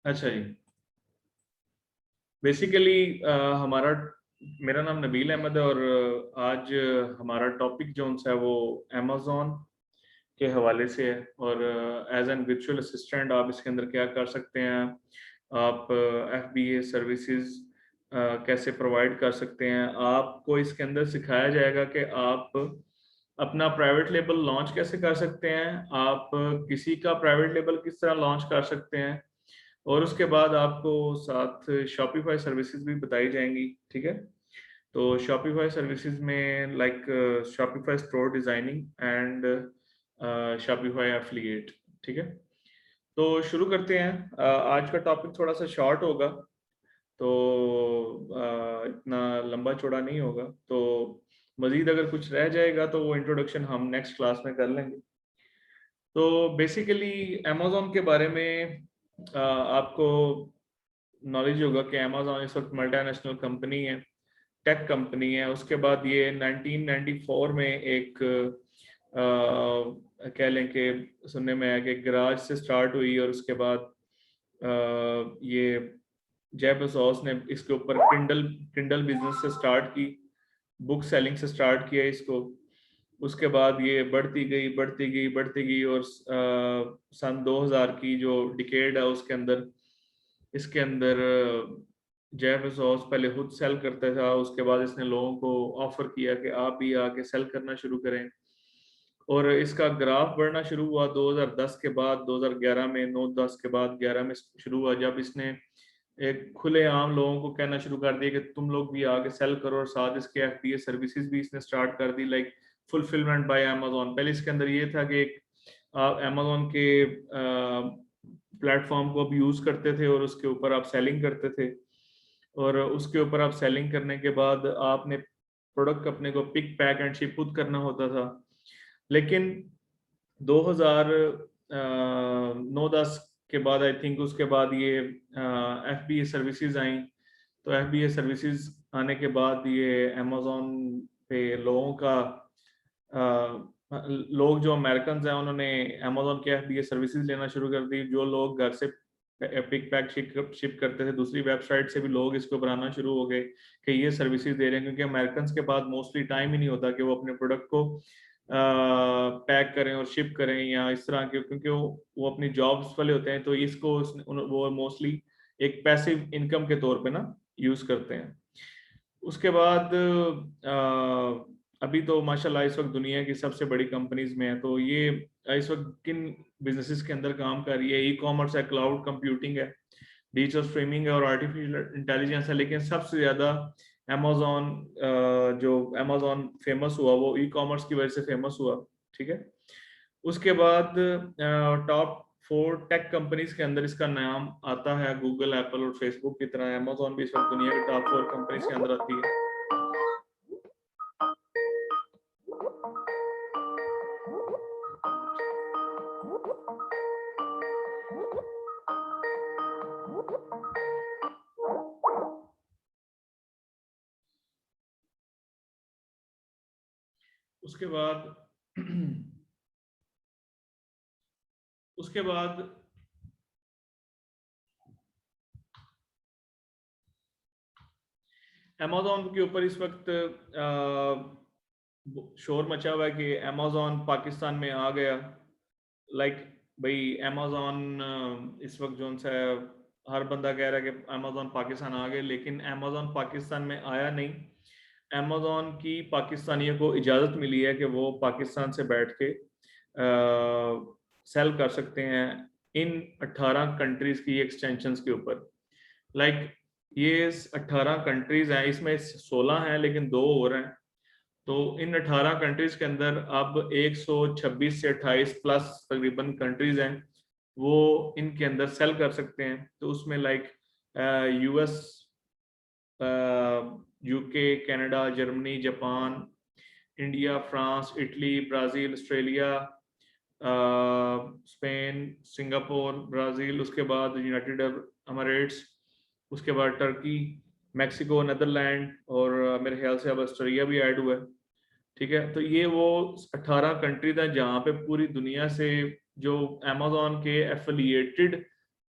अच्छा जी, बेसिकली हमारा मेरा नाम नबील अहमद है और आज हमारा टॉपिक जो है वो अमेज़ॉन के हवाले से है। और एज एन वर्चुअल असिस्टेंट आप इसके अंदर क्या कर सकते हैं, आप FBA सर्विसेज कैसे प्रोवाइड कर सकते हैं। आपको इसके अंदर सिखाया जाएगा कि आप अपना प्राइवेट लेबल लॉन्च कैसे कर सकते हैं, आप किसी का प्राइवेट लेबल किस तरह लॉन्च कर सकते हैं, और उसके बाद आपको साथ शॉपिफाई सर्विसेज भी बताई जाएंगी। ठीक है, तो शॉपिफाई सर्विसेज में like Shopify store designing and Shopify affiliate. ठीक है, तो शुरू करते हैं। आज का टॉपिक थोड़ा सा शॉर्ट होगा, तो इतना लंबा चौड़ा नहीं होगा। तो मजीद अगर कुछ रह जाएगा तो वो इंट्रोडक्शन हम नेक्स्ट क्लास में कर लेंगे। तो बेसिकली अमेज़ॉन के बारे में आपको नॉलेज होगा कि अमेज़ॉन इस वक्त मल्टीनेशनल कंपनी है, टेक कंपनी है। उसके बाद ये 1994 में एक कह लें कि सुनने में आया कि गराज से स्टार्ट हुई, और उसके बाद ये जेफ बेज़ोस ने इसके ऊपर किंडल किंडल बिजनेस से स्टार्ट की, बुक सेलिंग से स्टार्ट किया इसको। उसके बाद ये बढ़ती गई बढ़ती गई बढ़ती गई, और सन 2000 की जो डिकेड है उसके अंदर इसके अंदर जेफ बेज़ोस पहले खुद सेल करता था, उसके बाद इसने लोगों को ऑफर किया कि आप भी आके सेल करना शुरू करें। और इसका ग्राफ बढ़ना शुरू हुआ 2010 के बाद, 2011 में, 9-10 के बाद 11 में शुरू हुआ, जब इसने एक खुले आम लोगों को कहना शुरू कर दिया कि तुम लोग भी आगे सेल करो, और साथ इसके FBA सर्विसेज भी इसने स्टार्ट कर दी, लाइक फुलफिलमेंट बाय अमेज़ॉन। पहले इसके अंदर ये था कि आप अमेज़ॉन के प्लेटफॉर्म को आप यूज़ करते थे और उसके ऊपर आप सेलिंग करते थे, और उसके ऊपर आप सेलिंग करने के बाद आपने प्रोडक्ट अपने को पिक पैक एंड शिप खुद करना होता था। लेकिन 2009-10 के बाद आई थिंक उसके बाद ये FBA सर्विसेज आई। तो FBA सर्विसेज आने के बाद ये अमेज़ॉन पे लोगों का लोग जो अमेरिकन हैं उन्होंने अमेज़ॉन के FBA सर्विसेज लेना शुरू कर दी। जो लोग घर से पिक पैक शिप करते थे दूसरी वेबसाइट से भी लोग इसको बनाना शुरू हो गए कि ये सर्विसेज दे रहे हैं, क्योंकि अमेरिकन के पास मोस्टली टाइम ही नहीं होता कि वो अपने प्रोडक्ट को पैक करें और शिप करें या इस तरह के, क्योंकि वो अपनी जॉब्स वाले होते हैं। तो इसको वो मोस्टली एक पैसिव इनकम के तौर पे ना यूज करते हैं। उसके बाद अभी तो माशाल्लाह इस वक्त दुनिया की सबसे बड़ी कंपनीज में है। तो ये इस वक्त किन बिजनेसेस के अंदर काम कर रही है? ई कॉमर्स है, क्लाउड कंप्यूटिंग है, डिजिटल स्ट्रीमिंग है और आर्टिफिशियल इंटेलिजेंस है। लेकिन सबसे ज़्यादा अमेज़ॉन, जो अमेज़ॉन फेमस हुआ वो ई कॉमर्स की वजह से फेमस हुआ। ठीक है, उसके बाद टॉप 4 टेक कंपनीज के अंदर इसका नाम आता है। गूगल, एप्पल और फेसबुक की तरह अमेज़ॉन भी इस वक्त दुनिया के टॉप 4 कंपनीज के अंदर आती है। उसके बाद उसके बाद अमेज़ॉन के ऊपर इस वक्त शोर मचा हुआ है कि अमेज़ॉन पाकिस्तान में आ गया। लाइक भाई अमेज़ॉन इस वक्त जो सा हर बंदा कह रहा है कि अमेज़ॉन पाकिस्तान आ गए, लेकिन अमेज़ॉन पाकिस्तान में आया नहीं। अमेज़ॉन की पाकिस्तानियों को इजाज़त मिली है कि वो पाकिस्तान से बैठ के सेल कर सकते हैं इन 18 कंट्रीज की एक्सटेंशंस के ऊपर। लाइक ये 18 कंट्रीज हैं, इसमें 16 हैं लेकिन 2 और हैं। तो इन 18 कंट्रीज के अंदर अब 126 से 28 प्लस तकरीबन कंट्रीज हैं, वो इनके अंदर सेल कर सकते हैं। तो उसमें like US, UK, Canada, Germany, Japan, India, France, Italy, Brazil, Australia, Spain, Singapore, Brazil, उसके बाद यूनाइटेड अमीरेट्स, उसके बाद टर्की, मैक्सिको, नीदरलैंड, और मेरे ख्याल से अब ऑस्ट्रेलिया भी ऐड हुआ है। ठीक है, तो ये वो 18 कंट्रीज हैं जहाँ पे पूरी दुनिया से जो अमेज़ॉन के एफिलिएटेड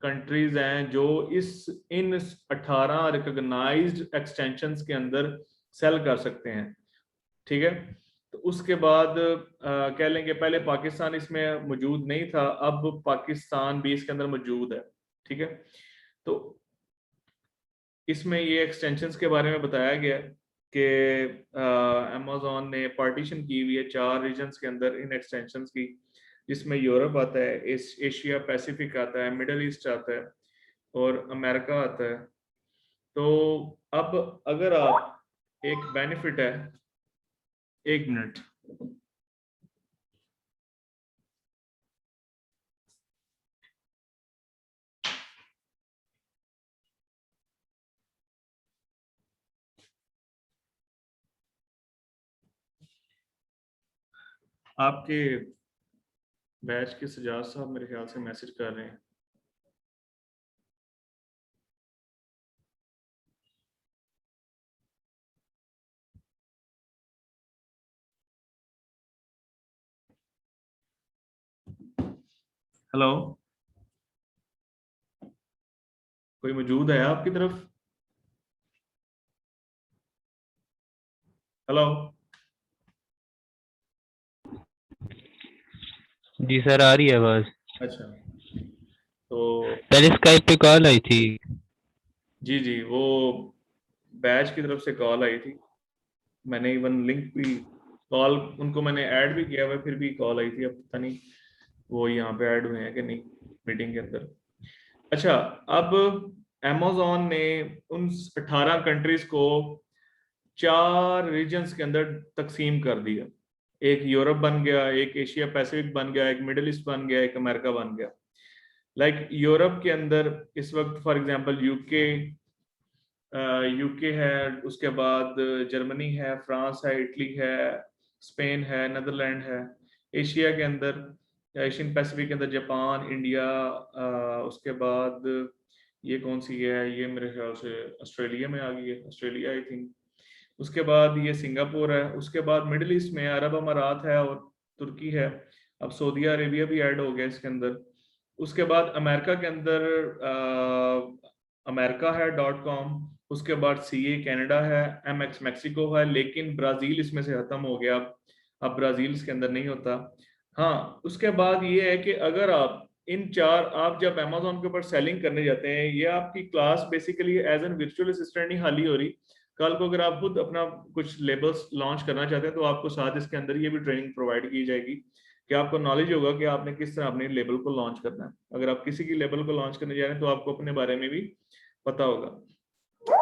कंट्रीज हैं जो इन 18 रिकॉग्नाइज्ड एक्सटेंशंस के अंदर सेल कर सकते हैं, ठीक है। तो उसके बाद कह लेंगे पहले पाकिस्तान इसमें मौजूद नहीं था, अब पाकिस्तान भी इसके अंदर मौजूद है, ठीक है। तो इसमें ये एक्सटेंशंस के बारे में बताया गया कि अमेज़न ने पार्टीशन की हुई है 4 रीजन्स के अंदर इन एक्सटेंशंस की, जिसमें यूरोप आता है, एशिया पैसिफिक आता है, मिडल ईस्ट आता है और अमेरिका आता है। तो अब अगर आप एक बेनिफिट है, एक मिनट, आपके बैच के सजाद साहब मेरे ख्याल से मैसेज कर रहे हैं। हेलो, कोई मौजूद है आपकी तरफ? हेलो, जी सर, आ रही है आवाज। अच्छा, तो पहले स्काइप पे कॉल आई थी। जी जी, वो बैच की तरफ से कॉल आई थी, मैंने इवन लिंक भी, कॉल उनको मैंने ऐड भी किया हुआ, फिर भी कॉल आई थी, अब पता नहीं वो यहाँ पे ऐड हुए हैं कि नहीं मीटिंग के अंदर। अच्छा, अब अमेज़न ने उन 18 कंट्रीज को 4 रीजन्स के अंदर तकसीम कर दिया। एक यूरोप बन गया, एक एशिया पैसिफिक बन गया, एक मिडिल ईस्ट बन गया, एक अमेरिका बन गया। लाइक यूरोप के अंदर इस वक्त फॉर एग्जांपल यूके है, उसके बाद जर्मनी है, फ्रांस है, इटली है, स्पेन है, नीदरलैंड है। एशिया के अंदर, एशियन पैसिफिक के अंदर जापान, इंडिया, उसके बाद ये कौन सी है, ये मेरे ख्याल से ऑस्ट्रेलिया में आ गई है, ऑस्ट्रेलिया आई थिंक। उसके बाद ये सिंगापुर है, उसके बाद मिडिल ईस्ट में अरब अमारात है और तुर्की है, अब सऊदी अरेबिया भी ऐड हो गया इसके अंदर। उसके बाद अमेरिका के अंदर अमेरिका है .com, उसके बाद CA कनाडा है, MX मैक्सिको है, लेकिन ब्राजील इसमें से खत्म हो गया, अब ब्राजील इसके अंदर नहीं होता। हाँ, उसके बाद ये है कि अगर आप आप जब अमेज़न के ऊपर सेलिंग करने जाते हैं, ये आपकी class basically as an virtual assistant नहीं खाली हो रही, कल को अगर आप खुद अपना कुछ लेबल्स लॉन्च करना चाहते हैं तो आपको साथ इसके अंदर ये भी ट्रेनिंग प्रोवाइड की जाएगी कि आपको नॉलेज होगा कि आपने किस तरह अपने लेबल को लॉन्च करना है। अगर आप किसी की लेबल को लॉन्च करने जा रहे हैं तो आपको अपने बारे में भी पता होगा।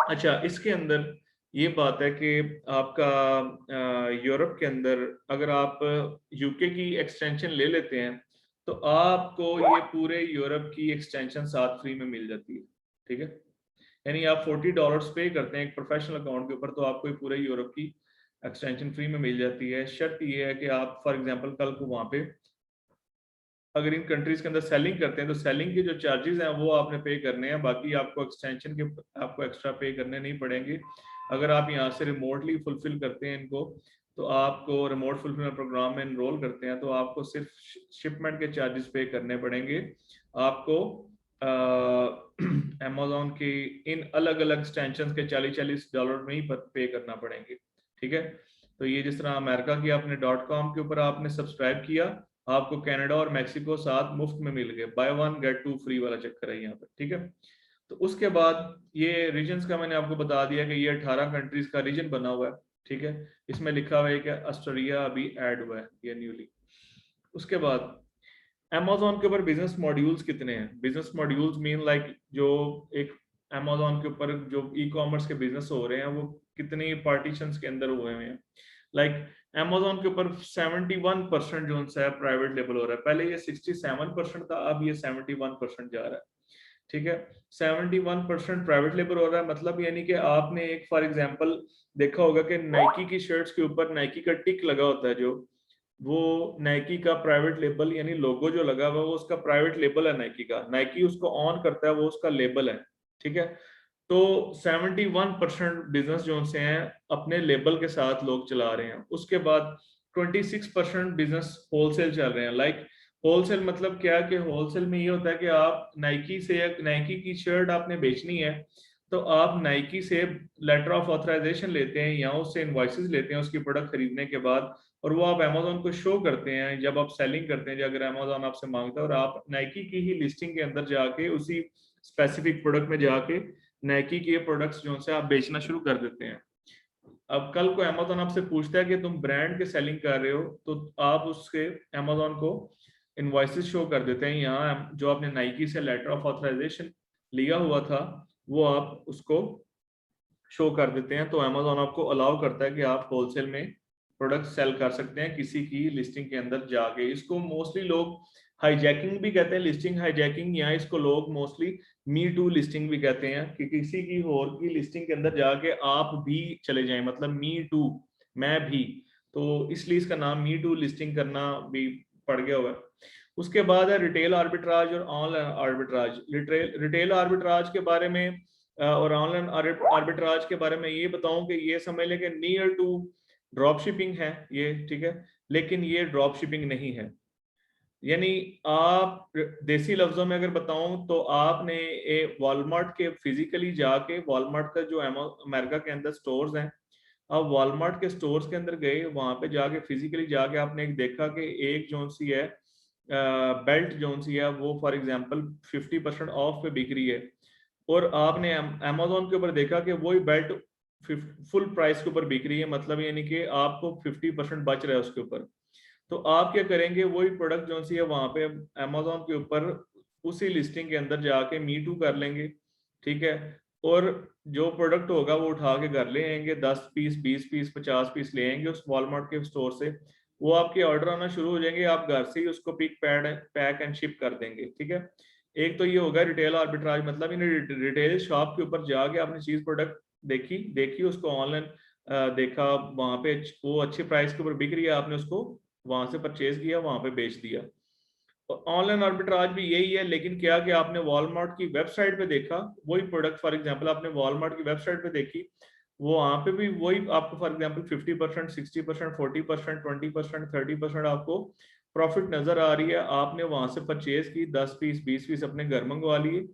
अच्छा, इसके अंदर ये बात है कि आपका यूरोप के अंदर अगर आप यूके की एक्सटेंशन ले लेते हैं तो आपको ये पूरे यूरोप की एक्सटेंशन साथ फ्री में मिल जाती है, ठीक है। यानी आप $40 पे करते हैं एक प्रोफेशनल अकाउंट के ऊपर, तो आपको ये पूरे यूरोप की एक्सटेंशन फ्री में मिल जाती है। शर्त ये है कि आप फॉर एग्जांपल कल को वहाँ पे अगर इन कंट्रीज के अंदर सेलिंग करते हैं तो सेलिंग के जो चार्जेस हैं वो आपने पे करने हैं, बाकी आपको एक्सटेंशन के आपको एक्स्ट्रा पे करने नहीं पड़ेंगे। अगर आप यहाँ से रिमोटली फुलफिल करते हैं इनको, तो आपको रिमोट फुलफिलमेंट प्रोग्राम में इनरोल करते हैं तो आपको सिर्फ शिपमेंट के चार्जेस पे करने पड़ेंगे। आपको अमेज़न की इन अलग अलग एक्सटेंशन के $40 में ही पे करना पड़ेंगे, ठीक है। तो ये जिस तरह अमेरिका की आपने .com के ऊपर आपने सब्सक्राइब किया, आपको कनाडा और मैक्सिको साथ मुफ्त में मिल गए, बाय 1 गेट 2 फ्री वाला चक्कर है यहाँ पर, ठीक है। तो उसके बाद ये रीजन्स का मैंने आपको बता दिया कि ये 18 कंट्रीज का रीजन बना हुआ है, ठीक है। इसमें लिखा हुआ है कि ऑस्ट्रेलिया अभी ऐड हुआ है ये न्यूली। उसके बाद अमेज़न के ऊपर बिजनेस मॉड्यूल्स कितने हैं? बिजनेस मॉड्यूल्स मीन लाइक जो एक अमेज़न के ऊपर जो ई-कॉमर्स के बिजनेस हो रहे हैं वो कितनी पार्टीशंस के अंदर हुए हैं। लाइक अमेज़न के ऊपर 71% जो है प्राइवेट लेबल हो रहा है, पहले ये 67% था, अब ये 71% जा रहा है, ठीक है। 71% प्राइवेट लेबल हो रहा है, मतलब यानी कि आपने एक फॉर एग्जांपल देखा होगा कि नाइकी की शर्ट्स के ऊपर नाइकी का टिक लगा होता है, जो वो नाइकी का प्राइवेट लेबल यानी लोगो जो लगा हुआ है वो उसका प्राइवेट लेबल है नाइकी का, नाइकी उसको ऑन करता है, वो उसका लेबल है, ठीक है। तो 71% बिजनेस जो से हैं अपने लेबल के साथ लोग चला रहे हैं। उसके बाद 26% बिजनेस होलसेल चल रहे हैं, लाइक होलसेल मतलब क्या कि होलसेल में ये होता है कि आप नाइकी की शर्ट आपने बेचनी है, तो आप नाइकी से लेटर ऑफ ऑथराइजेशन लेते हैं या उससे इनवॉइसेस लेते हैं उसकी प्रोडक्ट खरीदने के बाद, और वो आप अमेजोन को शो करते हैं जब आप सेलिंग करते हैं, जब अगर अमेजोन आपसे मांगता है, और आप नाइकी की ही लिस्टिंग के अंदर जाके उसी स्पेसिफिक प्रोडक्ट में जाके नाइकी के प्रोडक्ट्स जो से आप बेचना शुरू कर देते हैं। अब कल को अमेजोन आपसे पूछता है कि तुम ब्रांड के सेलिंग कर रहे हो, तो आप उसके अमेजोन को इनवॉइसेस शो कर देते हैं, यहाँ जो आपने नाइकी से लेटर ऑफ ऑथराइजेशन लिया हुआ था वो आप उसको शो कर देते हैं, तो अमेजोन आपको अलाउ करता है कि आप होलसेल में प्रोडक्ट सेल कर सकते हैं किसी की लिस्टिंग के अंदर जाके। इसको मोस्टली लोग हाईजैकिंग भी कहते हैं, लिस्टिंग हाईजैकिंग, या इसको लोग मोस्टली मी टू लिस्टिंग भी कहते हैं कि किसी की और की लिस्टिंग के अंदर जाके आप भी चले जाएं, मतलब मी टू, मैं भी, तो इसलिए इसका नाम मी टू लिस्टिंग करना भी पड़ गया हुआ है। उसके बाद है रिटेल आर्बिट्राज और ऑनलाइन आर्बिट्राज। रिटेल आर्बिट्राज के बारे में और ऑनलाइन आर्बिट्राज के बारे में ये बताऊं कि ये समझ लें कि नियर टू ड्रॉप शिपिंग है ये, ठीक है, लेकिन ये ड्रॉप शिपिंग नहीं है। यानी आप देसी लफ्जों में अगर बताऊं तो आपने वॉलमार्ट के फिजिकली जाके, वॉलमार्ट का जो अमेरिका के अंदर स्टोर्स हैं, आप वॉलमार्ट के स्टोर्स के अंदर गए, वहां पे जाके फिजिकली जाके आपने एक देखा कि एक जोन सी है बेल्ट जोन सी है, वो फॉर एग्जांपल 50% ऑफ पे बिक रही है, और आपने अमेजोन के ऊपर देखा कि वही बेल्ट फुल प्राइस के ऊपर बिक रही है, मतलब यानी कि आपको 50% बच रहा है उसके ऊपर, तो आप क्या करेंगे, वही प्रोडक्ट जो सी है वहां पे अमेजोन के ऊपर उसी लिस्टिंग के अंदर जाके मी टू कर लेंगे, ठीक है, और जो प्रोडक्ट होगा वो उठा के घर ले आएंगे, 10 पीस 20 पीस 50 पीस ले आएंगे उस वॉलमार्ट के स्टोर से, वो आपके ऑर्डर आना शुरू हो जाएंगे, आप घर से ही उसको पैक एंड शिप कर देंगे, ठीक है। एक तो ये होगा रिटेल आर्बिट्राज, मतलब इन रिटेल शॉप के ऊपर जाके आपने चीज प्रोडक्ट देखी देखी उसको ऑनलाइन देखा, वहां पे वो अच्छे प्राइस के ऊपर बिक रही है, आपने उसको वहां से परचेज किया, वहां पे बेच दिया। ऑनलाइन आर्बिट्राज भी यही है, लेकिन क्या कि आपने वॉलमार्ट की वेबसाइट पे देखा वही प्रोडक्ट, फॉर एग्जांपल आपने वॉलमार्ट की वेबसाइट पे देखी, वो वहां पे भी वही आपको फॉर एग्जांपल 50%, 60%, 40%, 20%, 30% आपको प्रॉफिट नजर आ रही है, आपने वहां से परचेज की, 10 पीस 20 पीस अपने घर मंगवा लिए,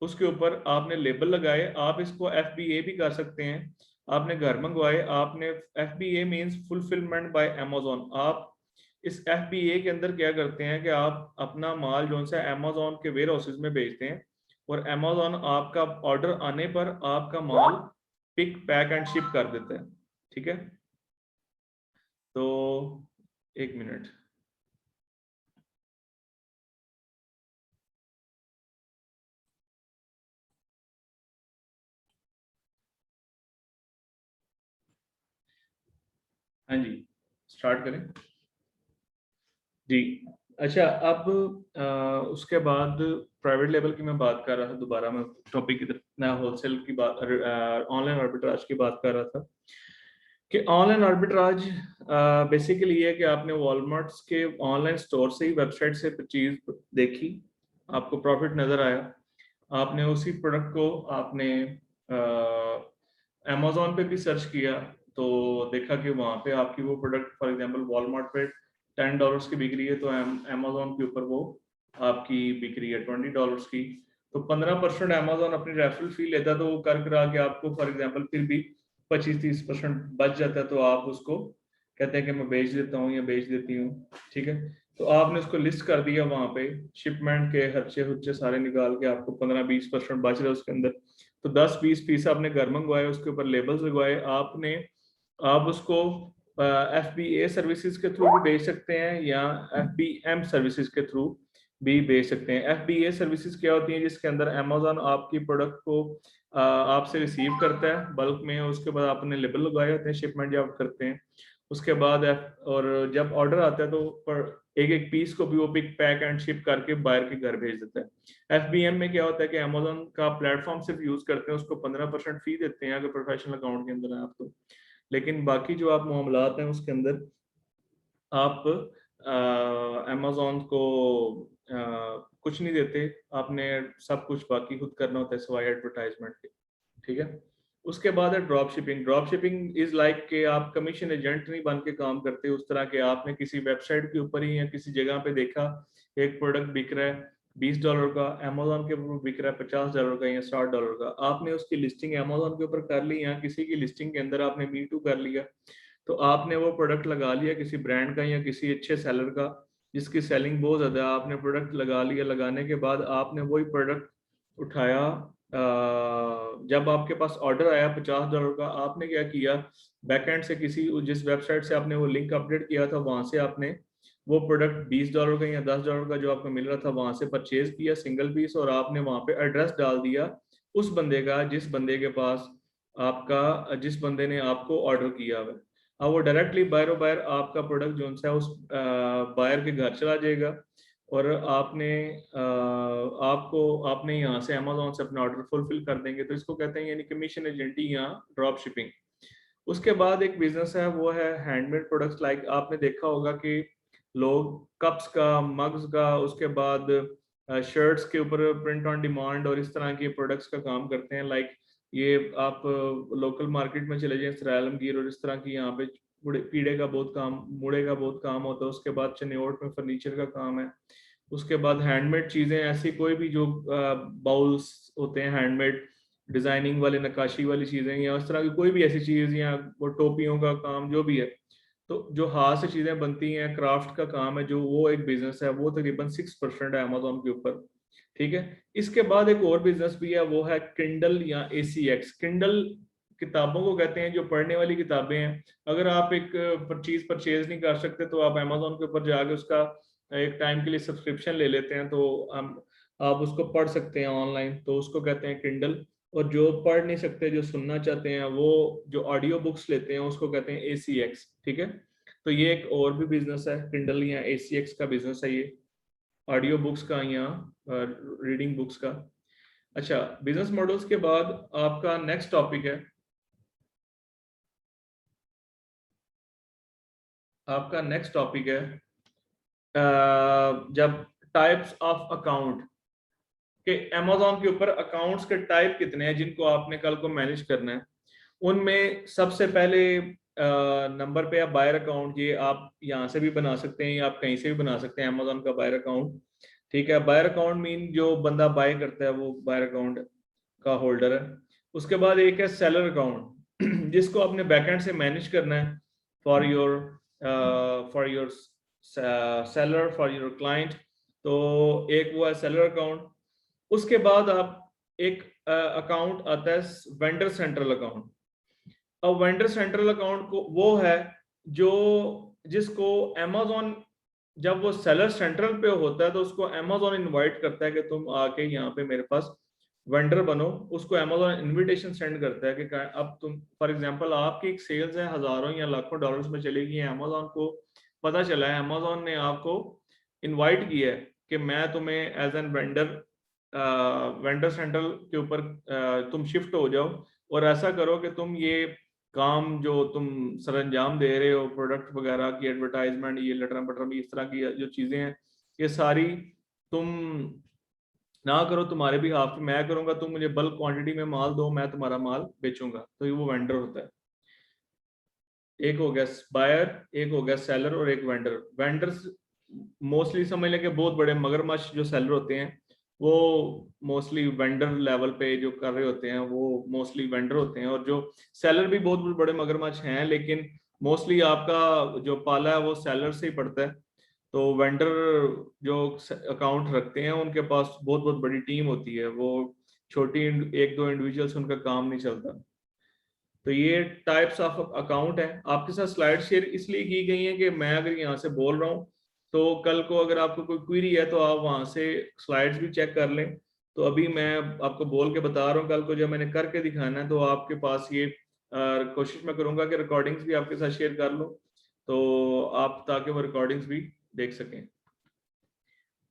उसके ऊपर आपने लेबल लगाए, आप इसको FBA भी कर सकते हैं, आपने घर मंगवाए, आपने FBA means fulfilment bye Amazon, आप इस FBA के अंदर क्या करते हैं कि आप अपना माल जो है अमेजोन के वेयर हाउसेज में भेजते हैं, और अमेजोन आपका ऑर्डर आने पर आपका माल पिक पैक एंड शिप कर देता है, ठीक है। तो एक मिनट, हाँ जी, स्टार्ट करें जी। अच्छा, अब उसके बाद प्राइवेट लेवल की मैं बात कर रहा था, दोबारा मैं टॉपिक की तरफ, मैं होलसेल की बात, ऑनलाइन आर्बिट्राज की बात कर रहा था कि ऑनलाइन आर्बिट्राज बेसिकली ये है कि आपने वॉलमार्ट्स के ऑनलाइन स्टोर से ही, वेबसाइट से चीज देखी, आपको प्रॉफिट नजर आया, आपने उसी प्रोडक्ट को आपने अमेजोन पे भी सर्च किया, तो देखा कि वहां पे आपकी वो प्रोडक्ट फॉर एग्जांपल वॉलमार्ट पे $10 की बिक रही है, तो अमेजोन के ऊपर वो आपकी बिक रही है $20 की, तो 15% अमेजोन अपनी रेफरल फी लेता है, तो वो कर करा के आपको फॉर एग्जांपल फिर भी 25-30% बच जाता है, तो आप उसको कहते हैं कि मैं बेच देता हूँ या बेच देती हूँ, ठीक है। तो आपने उसको लिस्ट कर दिया वहां पे, शिपमेंट के खर्चे हुर्चे सारे निकाल के आपको 15-20% बच रहा है उसके अंदर, तो 10-20 पीस आपने घर मंगवाए, उसके ऊपर लेबल्स लगवाए आपने, आप उसको FBA सर्विसेज के थ्रू भी बेच सकते हैं या FBM सर्विसेज के थ्रू भी बेच सकते हैं। FBA सर्विसेज क्या होती हैं, जिसके अंदर अमेजोन आपकी प्रोडक्ट को आपसे रिसीव करता है बल्क में, उसके बाद आपने लेबल लगाए होते हैं, शिपमेंट जब करते हैं उसके बाद और जब ऑर्डर आता है तो एक एक पीस को भी वो पिक पैक एंड शिप करके बायर के घर भेज देता है। FBM में क्या होता है कि अमेजोन का प्लेटफॉर्म सिर्फ यूज करते हैं, उसको 15% फी देते हैं अगर प्रोफेशनल अकाउंट के अंदर है आप तो, लेकिन बाकी जो आप मामलात हैं उसके अंदर आप अमेजोन को कुछ नहीं देते, आपने सब कुछ बाकी खुद करना होता है सिवाय एडवर्टाइजमेंट के, ठीक है। उसके बाद है drop shipping. Drop shipping is like कि आप कमीशन एजेंट नहीं बन के काम करते, उस तरह के आपने किसी वेबसाइट के ऊपर ही या किसी जगह पे देखा एक प्रोडक्ट बिक रहा है $20 का, अमेजोन के ऊपर बिक रहा है $50 का या $60 का, आपने उसकी लिस्टिंग अमेजोन के ऊपर कर ली या किसी की लिस्टिंग के अंदर आपने मी टू कर लिया, तो आपने वो प्रोडक्ट लगा लिया किसी ब्रांड का या किसी अच्छे सेलर का जिसकी सेलिंग बहुत ज़्यादा है, आपने प्रोडक्ट लगा लिया, लगाने के बाद आपने वही प्रोडक्ट उठाया, जब आपके पास ऑर्डर आया $50 का, आपने क्या किया, बैकएंड से किसी जिस वेबसाइट से आपने वो लिंक अपडेट किया था वहां से आपने वो प्रोडक्ट $20 का या $10 का जो आपको मिल रहा था वहां से परचेज किया सिंगल पीस, और आपने वहां पे एड्रेस डाल दिया उस बंदे का जिस बंदे के पास आपका जिस बंदे ने आपको ऑर्डर किया हुआ है। अब वो डायरेक्टली बायरो बायर आपका प्रोडक्ट जो है उस बायर के घर चला जाएगा, और आपने यहाँ से अमेजोन से अपना ऑर्डर फुलफिल कर देंगे, तो इसको कहते हैं यानी कमीशन एजेंटी या ड्रॉप शिपिंग। उसके बाद एक बिजनेस है वो है हैंडमेड प्रोडक्ट्स, लाइक आपने देखा होगा कि लोग कप्स का, मग्स का, उसके बाद शर्ट्स के ऊपर प्रिंट ऑन डिमांड और इस तरह के प्रोडक्ट्स का काम करते हैं। लाइक ये आप लोकल मार्केट में चले जाएं, सरालमगीर और इस तरह की, यहाँ पे पीड़े का बहुत काम, मुड़े का बहुत काम होता है। उसके बाद चनियोट में फर्नीचर का काम है। उसके बाद हैंडमेड चीज़ें ऐसी कोई भी जो बाउल्स होते हैं हैंडमेड, डिजाइनिंग वाले, नक्काशी वाली चीजें, या उस तरह की कोई भी ऐसी चीज, या वो टोपियों का काम जो भी है, तो जो हाथ से चीजें बनती हैं, क्राफ्ट का काम है जो, वो एक बिजनेस है, वो तकरीबन 6% है अमेजोन के ऊपर। ठीक है। इसके बाद एक और बिजनेस भी है, वो है किंडल या ACX। किंडल किताबों को कहते हैं जो पढ़ने वाली किताबें हैं। अगर आप एक चीज परचेज नहीं कर सकते तो आप अमेजोन के ऊपर जाके उसका एक टाइम के लिए सब्सक्रिप्शन ले लेते हैं, तो हम आप उसको पढ़ सकते हैं ऑनलाइन, तो उसको कहते हैं किंडल। और जो पढ़ नहीं सकते, जो सुनना चाहते हैं, वो जो ऑडियो बुक्स लेते हैं उसको कहते हैं ACX। ठीक है। तो ये एक और भी बिजनेस है, किंडल या ACX का बिजनेस है ये, ऑडियो बुक्स का या रीडिंग बुक्स का। अच्छा, बिजनेस मॉडल्स के बाद आपका नेक्स्ट टॉपिक है, आपका नेक्स्ट टॉपिक है जब टाइप्स ऑफ अकाउंट के, अमेजोन के ऊपर अकाउंट्स के टाइप कितने हैं जिनको आपने कल को मैनेज करना है। उनमें सबसे पहले नंबर पे आप बायर अकाउंट, ये आप यहाँ से भी बना सकते हैं या आप कहीं से भी बना सकते हैं अमेजोन का बायर अकाउंट। ठीक है। बायर अकाउंट मीन जो बंदा बाय करता है वो बायर अकाउंट का होल्डर है। उसके बाद एक है सेलर अकाउंट जिसको आपने बैकएंड से मैनेज करना है for your seller, for your client. तो एक वो है सेलर अकाउंट। उसके बाद आप एक अकाउंट आता है वेंडर सेंट्रल अकाउंट। अब वेंडर सेंट्रल अकाउंट को वो है जो जिसको अमेजोन, जब वो सेलर सेंट्रल पे होता है तो उसको अमेजोन इनवाइट करता है कि तुम आके यहाँ पे मेरे पास वेंडर बनो। उसको अमेजोन इनविटेशन सेंड करता है कि अब तुम, फॉर एग्जांपल आपकी एक सेल्स है हजारों या लाखों डॉलर्स में चलेगी, अमेजोन को पता चला है, अमेजोन ने आपको इनवाइट किया है कि मैं तुम्हें as an vendor vendor central के ऊपर तुम शिफ्ट हो जाओ और ऐसा करो कि तुम ये काम जो तुम सरंजाम दे रहे हो, प्रोडक्ट वगैरह की एडवर्टाइजमेंट, ये लटरम पटरम इस तरह की जो चीजें हैं, ये सारी तुम ना करो, तुम्हारे भी हाफ मैं करूंगा, तुम मुझे बल्क क्वांटिटी में माल दो, मैं तुम्हारा माल बेचूंगा। तो ये वो वेंडर होता है। एक हो गया बायर, एक हो गया सेलर और एक वेंडर। वेंडर्स मोस्टली समझ लें कि बहुत बड़े मगरमच्छ जो सेलर होते हैं वो मोस्टली वेंडर लेवल पे जो कर रहे होते हैं वो मोस्टली वेंडर होते हैं, और जो सेलर भी बहुत बड़े मगरमच्छ हैं, लेकिन मोस्टली आपका जो पाला है वो सेलर से ही पड़ता है। तो वेंडर जो अकाउंट रखते हैं उनके पास बहुत बहुत बड़ी टीम होती है, वो छोटी एक दो इंडिविजुअल से उनका काम नहीं चलता। तो ये टाइप्स ऑफ अकाउंट है। आपके साथ स्लाइड शेयर इसलिए की गई है कि मैं अगर यहाँ से बोल रहा हूँ तो कल को अगर आपको कोई क्वेरी है तो आप वहां से स्लाइड्स भी चेक कर लें। तो अभी मैं आपको बोल के बता रहा हूँ, कल को जब मैंने करके दिखाना है तो आपके पास ये कोशिश मैं करूंगा कि रिकॉर्डिंग्स भी आपके साथ शेयर कर लो, तो आप ताकि वो रिकॉर्डिंग्स भी देख सकें।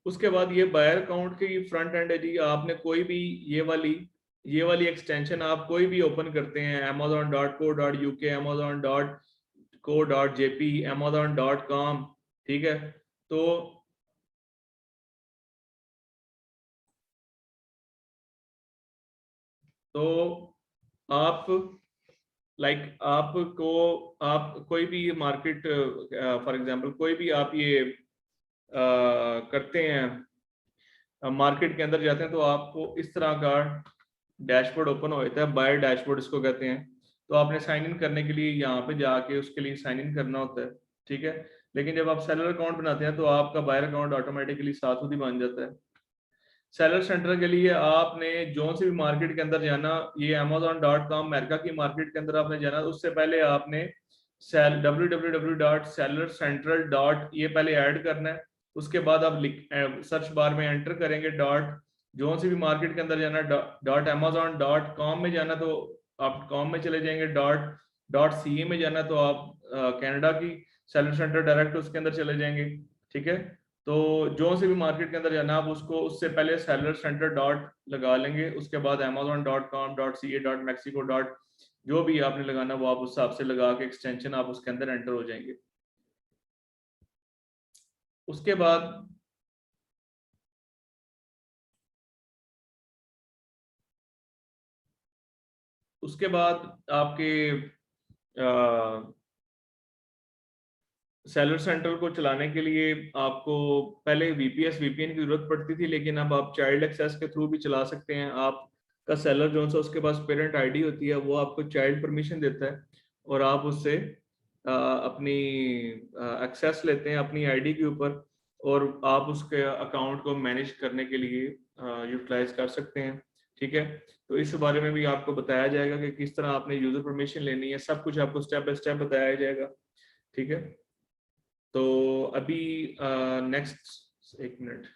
उसके बाद ये बायर अकाउंट की फ्रंट एंड है जी। आपने कोई भी ये वाली एक्सटेंशन आप कोई भी ओपन करते हैं, amazon.co.uk, amazon.co.jp, amazon.com, ठीक है। तो आप आपको आप कोई भी मार्केट, फॉर एग्जांपल कोई भी आप ये करते हैं, मार्केट के अंदर जाते हैं, तो आपको इस तरह का डैशबोर्ड ओपन हो जाता है, बायर डैशबोर्ड इसको कहते हैं। तो आपने साइन इन करने के लिए यहाँ पे जाके उसके लिए साइन इन करना होता है, ठीक है। लेकिन जब आप सेलर अकाउंट बनाते हैं तो आपका बायर अकाउंट ऑटोमेटिकली साथ ही बन जाता है। सेलर सेंटर के लिए आपने जो सी भी मार्केट के अंदर जाना, ये amazon.com अमेरिका की मार्केट के अंदर आपने जाना, उससे पहले आपने www.sellercentral. ये पहले ऐड करना है। उसके बाद आप सर्च बार में एंटर करेंगे जो सी भी मार्केट के अंदर जाना, .amazon.com में जाना तो आप कॉम में चले जाएंगे, .ca में जाना तो आप कनाडा की सेलर सेंटर डायरेक्ट उसके अंदर चले जाएंगे, ठीक है। तो जो से भी मार्केट के अंदर जाना आप उसको उससे पहले सेलर सेंटर डॉट लगा लेंगे, उसके बाद amazon.com, .ca, .mexico. जो भी आपने लगाना वो आप उस हिसाब से लगा के एक्सटेंशन आप उसके अंदर एंटर हो जाएंगे। उसके बाद आपके सेलर सेंटर को चलाने के लिए आपको पहले VPN की जरूरत पड़ती थी, लेकिन अब आप चाइल्ड एक्सेस के थ्रू भी चला सकते हैं। आपका सेलर जो सा उसके पास पेरेंट आईडी होती है, वो आपको चाइल्ड परमिशन देता है और आप उससे अपनी एक्सेस लेते हैं अपनी आईडी के ऊपर, और आप उसके अकाउंट को मैनेज करने के लिए यूटिलाइज कर सकते हैं, ठीक है। तो इस बारे में भी आपको बताया जाएगा कि किस तरह आपने यूजर परमिशन लेनी है, सब कुछ आपको स्टेप बाय स्टेप बताया जाएगा, ठीक है। तो अभी नेक्स्ट एक मिनट,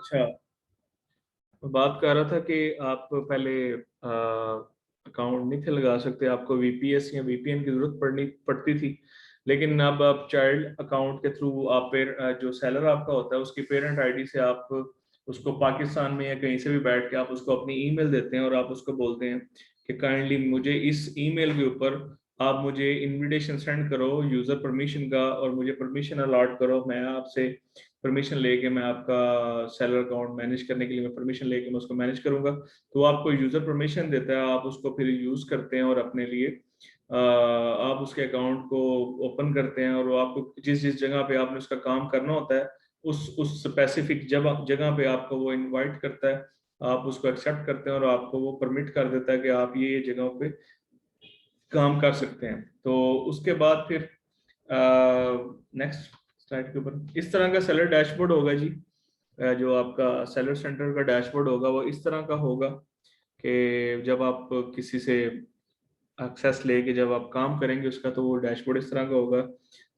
अच्छा बात कर रहा था कि आप पहले अकाउंट नहीं थे लगा सकते, आपको VPS या VPN की जरूरत पड़ती थी, लेकिन अब आप चाइल्ड अकाउंट के थ्रू आप जो सेलर आपका होता है उसकी पेरेंट आईडी से आप उसको पाकिस्तान में या कहीं से भी बैठ के आप उसको अपनी ईमेल देते हैं और आप उसको बोलते हैं कि काइंडली मुझे इस ईमेल के ऊपर आप मुझे इनविटेशन सेंड करो यूजर परमिशन का, और मुझे परमिशन अलॉट करो, मैं आपसे परमिशन लेके मैं आपका सेलर अकाउंट मैनेज करने के लिए मैं परमिशन लेके मैं उसको मैनेज करूंगा। तो आपको यूजर परमिशन देता है, आप उसको फिर यूज करते हैं और अपने लिए आप उसके अकाउंट को ओपन करते हैं, और वो आपको जिस जिस जगह पे आपने उसका काम करना होता है उस स्पेसिफिक जगह पे आपको वो इनवाइट करता है, आप उसको एक्सेप्ट करते हैं और आपको वो परमिट कर देता है कि आप ये जगहों पे काम कर सकते हैं। तो उसके बाद फिर नेक्स्ट स्लाइड के ऊपर इस तरह का सेलर डैशबोर्ड होगा जी। जो आपका सेलर सेंटर का डैशबोर्ड होगा वो इस तरह का होगा कि जब आप किसी से एक्सेस लेके जब आप काम करेंगे उसका, तो वो डैशबोर्ड इस तरह का होगा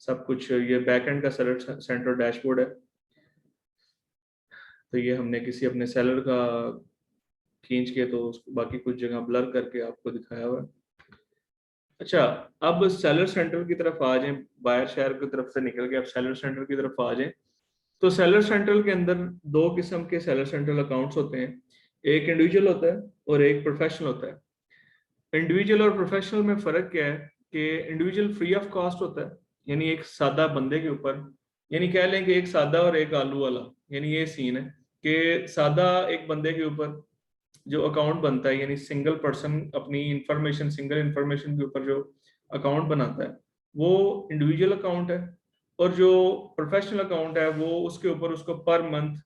सब कुछ। ये बैकएंड का सेलर सेंटर डैशबोर्ड है। तो ये हमने किसी अपने सेलर का खींच के तो बाकी कुछ जगह ब्लर करके आपको दिखाया हुआ है। अच्छा, अब सेलर सेंटर की तरफ आ जाएं, बायर शेयर की तरफ से निकल के अब सेलर सेंटर की तरफ आ जाएं। तो सेलर सेंट्रल के अंदर दो किस्म के सेलर सेंट्रल अकाउंट्स होते हैं, एक इंडिविजुअल होता है और एक प्रोफेशनल होता है। इंडिविजुअल और प्रोफेशनल में फर्क क्या है कि इंडिविजुअल फ्री ऑफ कॉस्ट होता है, यानी एक सादा बंदे के ऊपर, यानी कह लें कि एक सादा और एक आलू वाला, यानी ये सीन है कि सादा एक बंदे के ऊपर जो अकाउंट बनता है, यानी सिंगल पर्सन अपनी इंफॉर्मेशन सिंगल इंफॉर्मेशन के ऊपर जो अकाउंट बनाता है वो इंडिविजुअल अकाउंट है। और जो प्रोफेशनल अकाउंट है वो उसके ऊपर उसको पर मंथ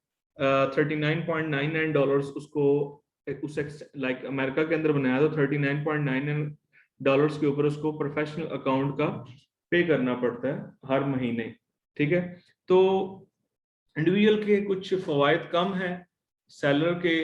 $39.99 उसको उस लाइक अमेरिका के अंदर बनाया तो $39.99 के ऊपर उसको प्रोफेशनल अकाउंट का पे करना पड़ता है हर महीने, ठीक है। तो इंडिविजुअल के कुछ फवायद कम है, सेलर के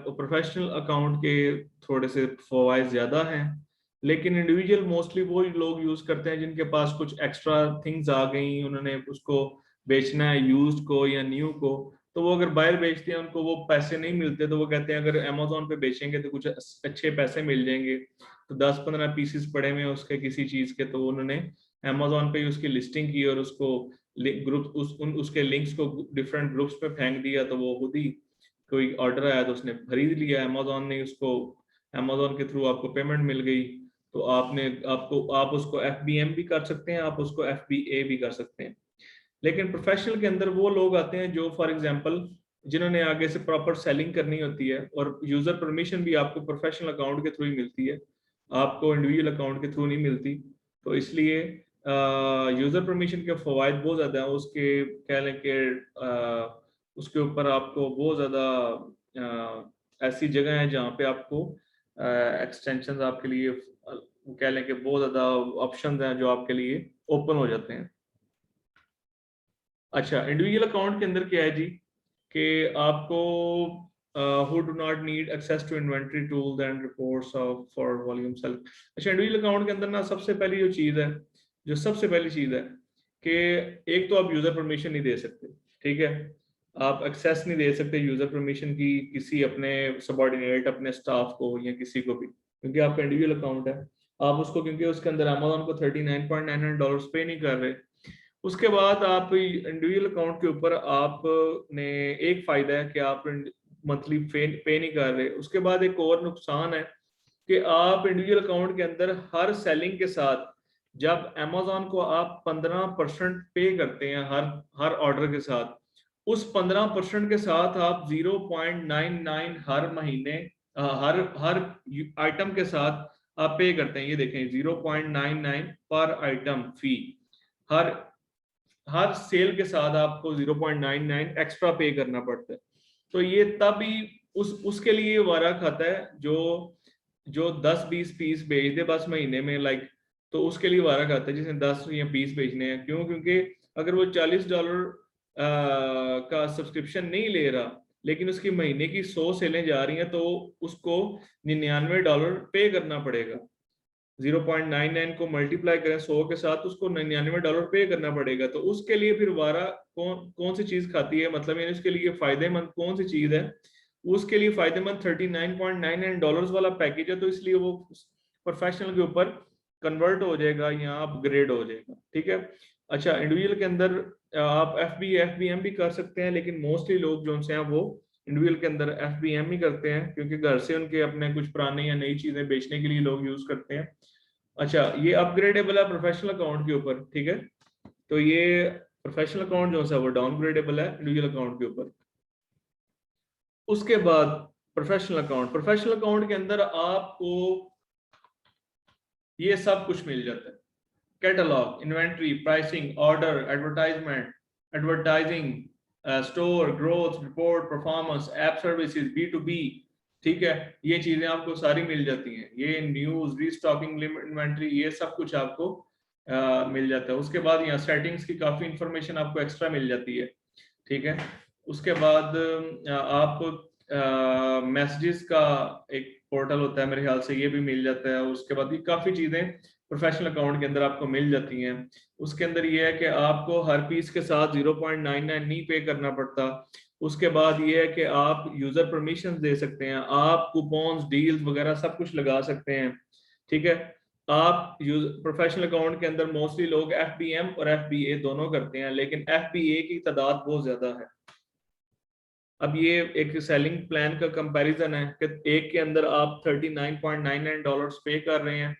प्रोफेशनल अकाउंट के थोड़े से फवायद ज्यादा हैं, लेकिन इंडिविजुअल मोस्टली वो लोग यूज करते हैं जिनके पास कुछ एक्स्ट्रा थिंग्स आ गई, उन्होंने उसको बेचना है यूज्ड को या न्यू को, तो वो अगर बाहर बेचते हैं उनको वो पैसे नहीं मिलते, तो वो कहते हैं अगर अमेजोन पे बेचेंगे तो कुछ अच्छे पैसे मिल जाएंगे। तो 10-15 पीसेस पड़े हुए उसके किसी चीज के, तो उन्होंने अमेजोन पे उसकी लिस्टिंग की और उसको ग्रुप उसके लिंक्स को डिफरेंट ग्रुप्स पे फेंक दिया, तो वो खुद ही कोई ऑर्डर आया तो उसने खरीद लिया, अमेजोन ने उसको अमेजोन के थ्रू आपको पेमेंट मिल गई। तो आप उसको FBM भी कर सकते हैं, आप उसको FBA भी कर सकते हैं। लेकिन प्रोफेशनल के अंदर वो लोग आते हैं जो फॉर एग्जांपल जिन्होंने आगे से प्रॉपर सेलिंग करनी होती है, और यूजर परमिशन भी आपको प्रोफेशनल अकाउंट के थ्रू ही मिलती है, आपको इंडिविजुअल अकाउंट के थ्रू नहीं मिलती। तो इसलिए यूजर परमिशन के फवायद बहुत ज़्यादा हैं, उसके कह लें कि उसके ऊपर आपको बहुत ज़्यादा ऐसी जगह है जहाँ पे आपको एक्सटेंशन आपके लिए कह लें कि बहुत ज़्यादा ऑप्शन हैं जो आपके लिए ओपन हो जाते हैं। अच्छा, इंडिविजुअल अकाउंट के अंदर क्या है जी कि आपको who do not need access to inventory tools and reports of for volume sell। अच्छा, इंडिविजुअल अकाउंट के अंदर ना सबसे पहली जो चीज़ है, जो सबसे पहली चीज़ है कि एक तो आप यूजर परमिशन नहीं दे सकते, ठीक है, आप एक्सेस नहीं दे सकते यूजर परमिशन की किसी अपने सबॉर्डिनेट, अपने स्टाफ को या किसी को भी, क्योंकि आपका इंडिविजुअल अकाउंट है। आप उसको, क्योंकि उसके अंदर अमेजोन को $39.99 पे नहीं कर रहे। उसके बाद आप इंडिविजुअल अकाउंट के ऊपर आपने एक फायदा है कि आप मंथली पे नहीं कर रहे। उसके बाद एक और नुकसान है कि आप इंडिविजुअल अकाउंट के अंदर हर सेलिंग के साथ, जब अमेजोन को आप 15% पे करते हैं हर ऑर्डर के साथ, उस 15% के साथ आप 0.99 हर महीने हर हर आइटम के साथ आप पे करते हैं। ये देखें, 0.99 पर आइटम फी, हर हर सेल के साथ आपको 0.99 एक्स्ट्रा पे करना पड़ता है। तो ये तभी उसके लिए वारा खाता है जो जो 10-20 पीस भेज दे बस महीने में, लाइक, तो उसके लिए वारा खाता है जिसने 10 या 20 भेजने हैं। क्यों? क्योंकि अगर वो $40 का सब्सक्रिप्शन नहीं ले रहा, लेकिन उसकी महीने की 100 सेलें जा रही हैं, तो उसको $99 पे करना पड़ेगा। 0.99 को मल्टीप्लाई करें 100 के साथ, उसको $99 पे करना पड़ेगा। तो उसके लिए फिर वारा कौन कौन सी चीज खाती है, मतलब यानी उसके लिए फायदेमंद कौन सी चीज है, उसके लिए फायदेमंद $39.99 वाला पैकेज है। तो इसलिए वो प्रोफेशनल के ऊपर कन्वर्ट हो जाएगा या अपग्रेड हो जाएगा, ठीक है। अच्छा, इंडिविजुअल के अंदर आप FBM भी कर सकते हैं, लेकिन मोस्टली लोग जो हैं वो इंडिविजुअल के अंदर FBM ही करते हैं, क्योंकि घर से उनके अपने कुछ पुराने या नई चीजें बेचने के लिए लोग यूज करते हैं। अच्छा, ये अपग्रेडेबल है प्रोफेशनल अकाउंट के ऊपर, ठीक है। तो ये प्रोफेशनल अकाउंट जो है वो डाउनग्रेडेबल है इंडिविजुअल अकाउंट के ऊपर। उसके बाद प्रोफेशनल अकाउंट के अंदर आपको ये सब कुछ मिल जाता है, catalogue, inventory, pricing, order, advertising, store growth report, performance, app services, B2B, ठीक है। ये चीजें आपको सारी मिल जाती हैं। ये न्यूज, रीस्टॉकिंग, इन्वेंट्री, ये सब कुछ आपको मिल जाता है। उसके बाद यहाँ सेटिंग्स की काफी इंफॉर्मेशन आपको एक्स्ट्रा मिल जाती है, ठीक है। उसके बाद आप मैसेजेस का एक पोर्टल होता है मेरे ख्याल से, ये भी मिल जाता है। उसके बाद ये काफ़ी चीज़ें प्रोफेशनल अकाउंट के अंदर आपको मिल जाती हैं। उसके अंदर ये है कि आपको हर पीस के साथ 0.99 नहीं पे करना पड़ता। उसके बाद ये है कि आप यूज़र परमिशन दे सकते हैं, आप कूपन्स, डील्स वगैरह सब कुछ लगा सकते हैं, ठीक है। आप प्रोफेशनल अकाउंट के अंदर मोस्टली लोग FBM और FBA दोनों करते हैं, लेकिन FBA की तादाद बहुत ज़्यादा है। अब ये एक सेलिंग प्लान का कंपैरिजन है कि एक के अंदर आप $39.99 पे कर रहे हैं,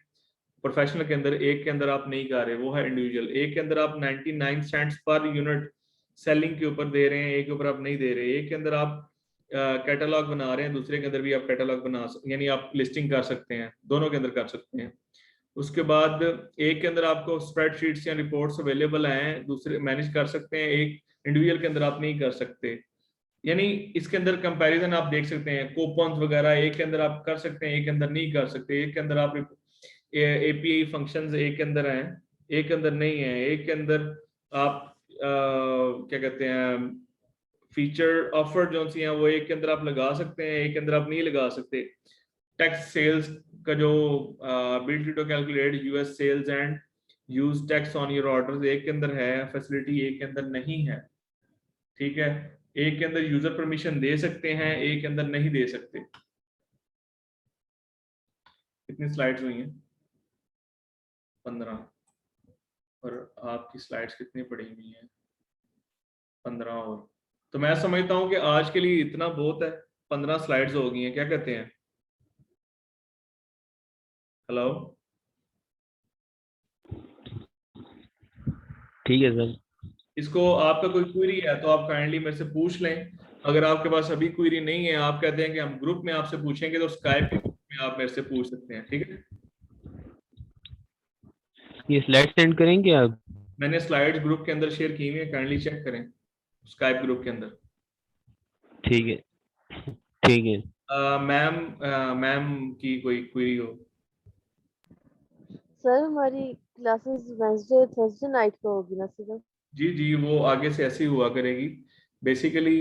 प्रोफेशनल के अंदर एक के अंदर आप नहीं कर रहे, वो है इंडिविजुअल। एक के अंदर आप 99 सेंट्स पर यूनिट सेलिंग के ऊपर दे रहे हैं, एक के ऊपर आप नहीं दे रहे। एक के अंदर आप कैटलॉग बना रहे हैं, दूसरे के अंदर भी आप कैटलॉग यानी आप लिस्टिंग कर सकते हैं, दोनों के अंदर कर सकते हैं। उसके बाद एक के अंदर आपको स्प्रेडशीट्स या रिपोर्ट्स अवेलेबल हैं, दूसरे मैनेज कर सकते हैं, एक इंडिविजुअल के अंदर आप नहीं कर सकते। यानी इसके अंदर कंपैरिजन आप देख सकते हैं, कूपन्स वगैरह एक के अंदर आप कर सकते हैं, एक के अंदर नहीं कर सकते। एक के अंदर आप API फंक्शंस एक के अंदर हैं, एक के अंदर नहीं है। एक के अंदर आप क्या कहते हैं, फीचर ऑफर जो सी हैं वो एक के अंदर आप लगा सकते हैं, एक के अंदर आप नहीं लगा सकते। टैक्स सेल्स का जो ability to calculate US sales and use tax on your orders एक के अंदर है फैसिलिटी, एक के अंदर नहीं है, ठीक है। एक के अंदर यूजर परमिशन दे सकते हैं, एक के अंदर नहीं दे सकते। कितनी स्लाइड्स हुई हैं? 15। और आपकी स्लाइड्स कितनी पड़ी हुई हैं? 15 और। तो मैं समझता हूं कि आज के लिए इतना बहुत है, 15 स्लाइड्स हो गई हैं, क्या कहते हैं? हेलो, ठीक है सर। इसको आपका कोई क्वेरी है तो आप काइंडली मेरे से पूछ लें, अगर आपके पास अभी क्वेरी नहीं है, आप कहते हैं कि हम ग्रुप में आपसे पूछेंगे, तो स्काइप के ग्रुप में आप मेरे से पूछ सकते हैं, ठीक है। ये स्लाइड सेंड करेंगे आप? मैंने स्लाइड्स ग्रुप के अंदर शेयर की हुई है, काइंडली चेक करें स्काइप ग्रुप के अंदर। ठीक है, ठीक है। मैम मैम की कोई क्वेरी हो? सर हमारी क्लासेस वेंसडे थर्सडे नाइट को होगी ना सर? जी जी, वो आगे से ऐसी हुआ करेगी बेसिकली।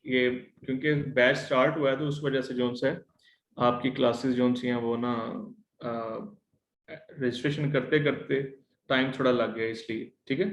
ये क्योंकि बैच स्टार्ट हुआ है, तो उस वजह से जो है आपकी क्लासेस जो सी हैं वो ना रजिस्ट्रेशन करते करते टाइम थोड़ा लग गया, इसलिए, ठीक है।